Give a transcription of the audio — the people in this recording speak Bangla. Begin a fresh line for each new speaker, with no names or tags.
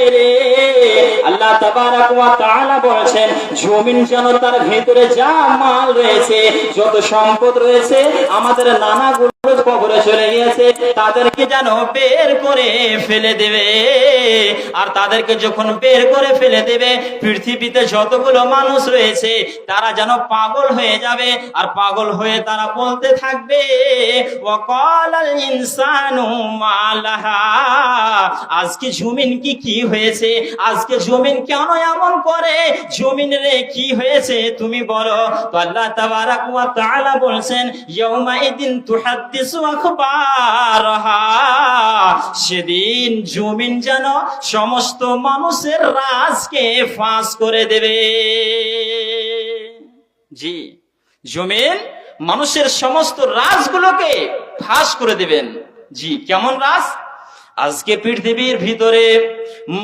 যায় রে। আল্লাহ তাবারাক ওয়া তাআলা বলেছেন জমিন যেন তার ভেতরে যা মাল রয়েছে, যত সম্পদ রয়েছে, আমাদের নানাগুলো কবরে চলে গিয়েছে, তাদেরকে যেন বের করে ফেলে দেবে। আর তাদেরকে যখন বের করে ফেলে দেবে, পৃথিবীতে যতগুলো মানুষ রয়েছে তারা যেন পাগল হয়ে যাবে। আর পাগল হয়ে তারা বলতে থাকবে ওয়াকালাল ইনসানু মালাহা, আজকে জমিন কি হয়েছে, আজকে জমিন কেন এমন করে, জমিন রে কি হয়েছে তুমি বলো। তো আল্লাহ তাবারাক ওয়া তাআলা বলছেন ইয়াউমাইদিন তুহাদ্দিসু আখবারহা, সেদিন জমিন যেন সমস্ত মানুষের রাজকে ফাঁস করে দেবে। জি, জমিন মানুষের সমস্ত রাজগুলোকে ফাঁস করে দেবেন। জি, কেমন রাজ? আজকে পৃথিবীর ভিতরে